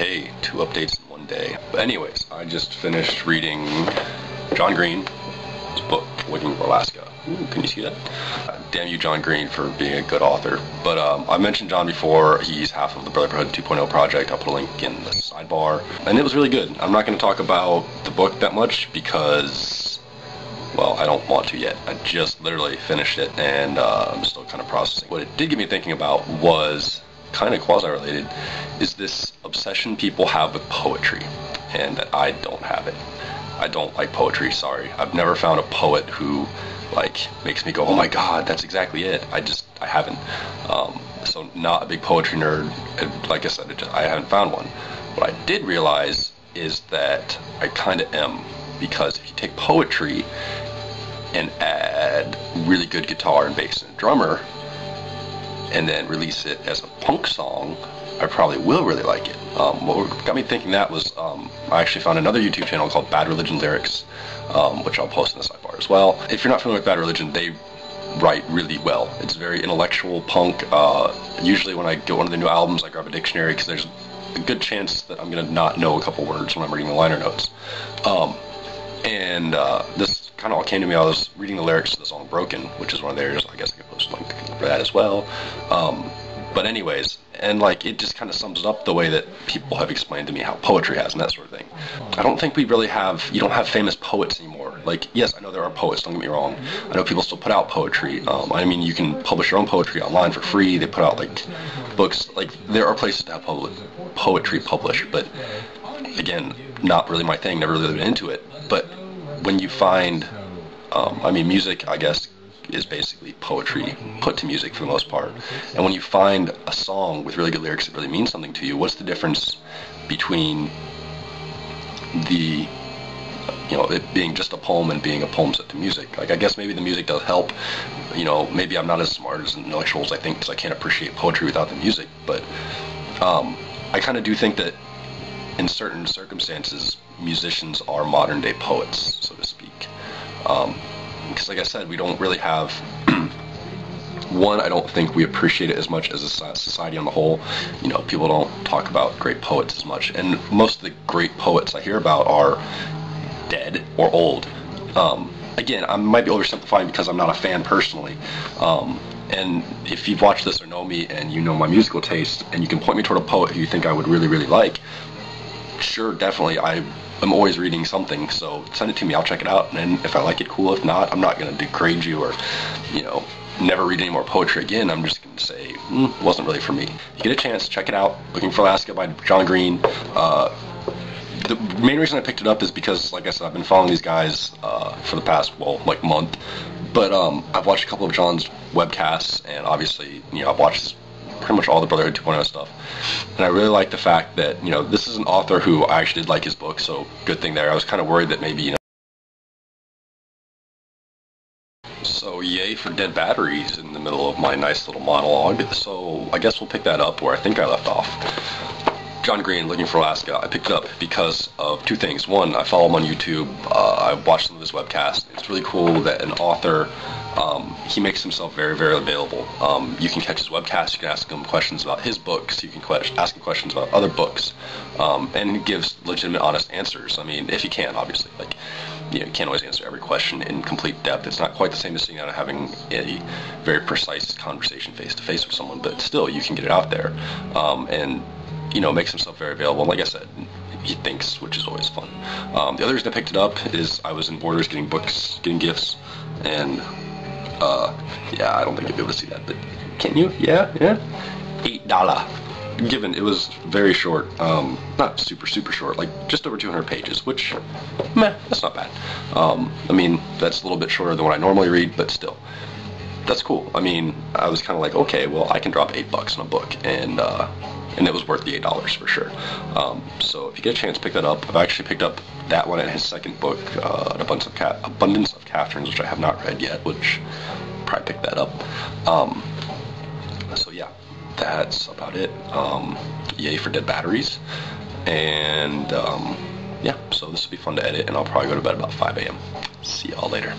Okay, 2 updates in one day. But anyways, I just finished reading John Green's book, Looking for Alaska. Ooh, can you see that? Damn you, John Green, for being a good author. But I mentioned John before. He's half of the Brotherhood 2.0 project. I'll put a link in the sidebar. And it was really good. I'm not going to talk about the book that much because, well, I don't want to yet. I just literally finished it, and I'm still kind of processing. What it did get me thinking about was kind of quasi-related, is this obsession people have with poetry, and that I don't have it. I don't like poetry, sorry. I've never found a poet who, like, makes me go, oh my god, that's exactly it. I haven't. So not a big poetry nerd, and like I said, I haven't found one. What I did realize is that I kind of am, because if you take poetry and add really good guitar and bass and a drummer, and then release it as a punk song, I probably will really like it. What got me thinking that was, I actually found another YouTube channel called Bad Religion Lyrics, which I'll post in the sidebar as well. If you're not familiar with Bad Religion, they write really well. It's very intellectual punk. Usually when I get one of the new albums, I grab a dictionary, because there's a good chance that I'm going to not know a couple words when I'm reading the liner notes. This kind of all came to me. I was reading the lyrics to the song Broken, which is one of theirs. I guess I could post a link for that as well. But anyways, and like, it just kind of sums it up the way that people have explained to me how poetry has and that sort of thing. I don't think we really have, you don't have famous poets anymore. Like, yes, I know there are poets, don't get me wrong. I know people still put out poetry. I mean, you can publish your own poetry online for free. They put out, like, books. Like, there are places to have poetry published, but again, not really my thing, never really been into it. But when you find, I mean, music, I guess, is basically poetry put to music for the most part. And when you find a song with really good lyrics that really mean something to you, what's the difference between the, you know, it being just a poem and being a poem set to music? Like, I guess maybe the music does help. You know, maybe I'm not as smart as intellectual as I think, because I can't appreciate poetry without the music. But I kind of do think that in certain circumstances, musicians are modern day poets, so to speak. Because like I said, we don't really have, one, I don't think we appreciate it as much as a society on the whole. You know, people don't talk about great poets as much, and most of the great poets I hear about are dead or old. Again, I might be oversimplifying because I'm not a fan personally, and if you've watched this or know me and you know my musical taste, and you can point me toward a poet who you think I would really, really like, sure, definitely, I'm always reading something, so send it to me, I'll check it out, and if I like it, cool. If not, I'm not going to degrade you or, you know, never read any more poetry again. I'm just going to say, it wasn't really for me. You get a chance, check it out, Looking for Alaska by John Green. The main reason I picked it up is because, like I said, I've been following these guys for the past, well, like month, but I've watched a couple of John's webcasts, and obviously, you know, I've watched pretty much all the Brotherhood 2.0 stuff, and I really like the fact that, you know, this is an author who I actually did like his book, so good thing there. I was kind of worried that maybe, you know, so yay for dead batteries in the middle of my nice little monologue. So I guess we'll pick that up where I think I left off. John Green, Looking for Alaska. I picked it up because of two things. One, I follow him on YouTube. I watched some of his webcasts. It's really cool that an author, he makes himself very, very available. You can catch his webcast, you can ask him questions about his books, you can ask him questions about other books, and he gives legitimate, honest answers. I mean, if you can, obviously. Like, you know, you can't always answer every question in complete depth. It's not quite the same as sitting down and having a very precise conversation face-to-face with someone, but still, you can get it out there. And you know, makes himself very available. Like I said, he thinks, which is always fun. The other reason I picked it up is I was in Borders getting books, getting gifts, and yeah, I don't think you'll be able to see that, but can you? Yeah? $8. Given it was very short, not super short, like just over 200 pages, which, meh, that's not bad. I mean, that's a little bit shorter than what I normally read, but still, that's cool. I mean, I was kind of like, okay, well, I can drop $8 on a book, and it was worth the $8 for sure. So if you get a chance, pick that up. I've actually picked up that one and his second book, An Abundance of Cafthrons, which I have not read yet, which probably pick that up. So yeah, that's about it. Yay for dead batteries. And yeah, so this will be fun to edit, and I'll probably go to bed about 5 a.m. See y'all later.